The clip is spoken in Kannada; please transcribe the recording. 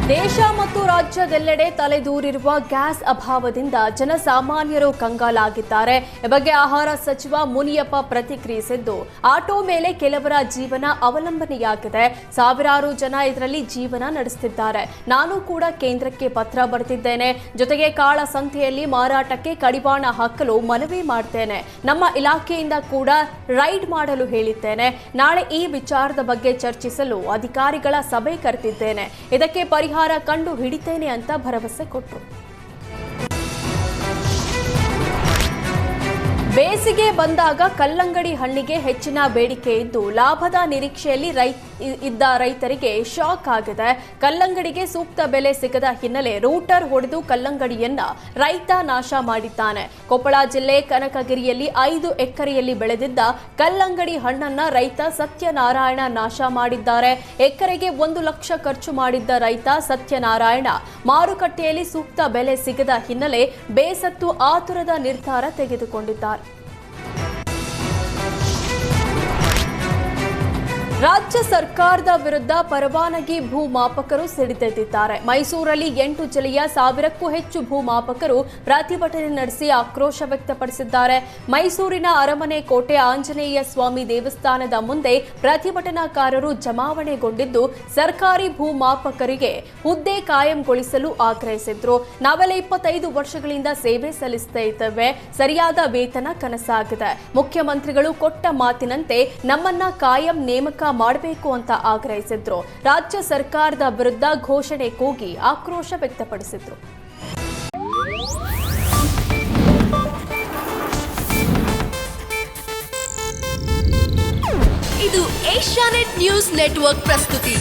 ದೇಶ ಮತ್ತು ರಾಜ್ಯದೆಲ್ಲೆಡೆ ತಲೆದೂರಿರುವ ಗ್ಯಾಸ್ ಅಭಾವದಿಂದ ಜನಸಾಮಾನ್ಯರು ಕಂಗಾಲಾಗಿದ್ದಾರೆ. ಈ ಬಗ್ಗೆ ಆಹಾರ ಸಚಿವ ಮುನಿಯಪ್ಪ ಪ್ರತಿಕ್ರಿಯಿಸಿದ್ದು, ಆಟೋ ಮೇಲೆ ಕೆಲವರ ಜೀವನ ಅವಲಂಬನೆಯಾಗಿದೆ. ಸಾವಿರಾರು ಜನ ಇದರಲ್ಲಿ ಜೀವನ ನಡೆಸುತ್ತಿದ್ದಾರೆ. ನಾನು ಕೂಡ ಕೇಂದ್ರಕ್ಕೆ ಪತ್ರ ಬರೆದಿದ್ದೇನೆ. ಜೊತೆಗೆ ಕಾಳಸಂತೆಯಲ್ಲಿ ಮಾರಾಟಕ್ಕೆ ಕಡಿವಾಣ ಹಾಕಲು ಮನವಿ ಮಾಡ್ತೇನೆ. ನಮ್ಮ ಇಲಾಖೆಯಿಂದ ಕೂಡ ರೈಡ್ ಮಾಡಲು ಹೇಳಿದ್ದೇನೆ. ನಾಳೆ ಈ ವಿಚಾರದ ಬಗ್ಗೆ ಚರ್ಚಿಸಲು ಅಧಿಕಾರಿಗಳ ಸಭೆ ಕರೆದಿದ್ದೇನೆ. ಇದಕ್ಕೆ ಪರಿಹಾರ ಕಂಡು ಹಿಡಿತೇನೆ ಅಂತ ಭರವಸೆ ಕೊಟ್ಟರು. ಬೇಸಿಗೆ ಬಂದಾಗ ಕಲ್ಲಂಗಡಿ ಹಣ್ಣಿಗೆ ಹೆಚ್ಚಿನ ಬೇಡಿಕೆ ಇದ್ದು ಲಾಭದ ನಿರೀಕ್ಷೆಯಲ್ಲಿ ಇದ್ದ ರೈತರಿಗೆ ಶಾಕ್ ಆಗಿದೆ. ಕಲ್ಲಂಗಡಿಗೆ ಸೂಕ್ತ ಬೆಲೆ ಸಿಗದ ಹಿನ್ನೆಲೆ ರೂಟರ್ ಹೊಡೆದು ಕಲ್ಲಂಗಡಿಯನ್ನ ರೈತ ನಾಶ ಮಾಡಿದ್ದಾನೆ. ಕೊಪ್ಪಳ ಜಿಲ್ಲೆ ಕನಕಗಿರಿಯಲ್ಲಿ 5 ಎಕರೆಯಲ್ಲಿ ಬೆಳೆದಿದ್ದ ಕಲ್ಲಂಗಡಿ ಹಣ್ಣನ್ನ ರೈತ ಸತ್ಯನಾರಾಯಣ ನಾಶ ಮಾಡಿದ್ದಾರೆ. ಎಕರೆಗೆ 1 ಲಕ್ಷ ಖರ್ಚು ಮಾಡಿದ್ದ ರೈತ ಸತ್ಯನಾರಾಯಣ ಮಾರುಕಟ್ಟೆಯಲ್ಲಿ ಸೂಕ್ತ ಬೆಲೆ ಸಿಗದ ಹಿನ್ನೆಲೆ ಬೇಸತ್ತು ಆತುರದ ನಿರ್ಧಾರ ತೆಗೆದುಕೊಂಡಿದ್ದಾರೆ. ರಾಜ್ಯ ಸರ್ಕಾರದ ವಿರುದ್ಧ ಪರವಾನಗಿ ಭೂಮಾಪಕರು ಸಿಡಿದೆದ್ದಿದ್ದಾರೆ. ಮೈಸೂರಲ್ಲಿ 8 ಜಿಲ್ಲೆಯ 1000ಕ್ಕೂ ಹೆಚ್ಚು ಭೂಮಾಪಕರು ಪ್ರತಿಭಟನೆ ನಡೆಸಿ ಆಕ್ರೋಶ ವ್ಯಕ್ತಪಡಿಸಿದ್ದಾರೆ. ಮೈಸೂರಿನ ಅರಮನೆ ಕೋಟೆ ಆಂಜನೇಯ ಸ್ವಾಮಿ ದೇವಸ್ಥಾನದ ಮುಂದೆ ಪ್ರತಿಭಟನಾಕಾರರು ಜಮಾವಣೆಗೊಂಡಿದ್ದು ಸರ್ಕಾರಿ ಭೂಮಾಪಕರಿಗೆ ಹುದ್ದೆ ಕಾಯಂಗೊಳಿಸಲು ಆಗ್ರಹಿಸಿದ್ರು. ನಾವೆಲ್ಲ 25 ವರ್ಷಗಳಿಂದ ಸೇವೆ ಸಲ್ಲಿಸ್ತಾ ಇದ್ದೇವೆ. ಸರಿಯಾದ ವೇತನ ಕನಸಾಗಿದೆ. ಮುಖ್ಯಮಂತ್ರಿಗಳು ಕೊಟ್ಟ ಮಾತಿನಂತೆ ನಮ್ಮನ್ನ ಕಾಯಂ ನೇಮಕ ಮಾಡಬೇಕು ಅಂತ ಆಗ್ರಹಿಸಿದ್ರು. ರಾಜ್ಯ ಸರ್ಕಾರದ ವಿರುದ್ಧ ಘೋಷಣೆ ಕೂಗಿ ಆಕ್ರೋಶ ವ್ಯಕ್ತಪಡಿಸಿದ್ರು. ಇದು ಏಷ್ಯಾನೆಟ್ ನ್ಯೂಸ್ ನೆಟ್ವರ್ಕ್ ಪ್ರಸ್ತುತಿ.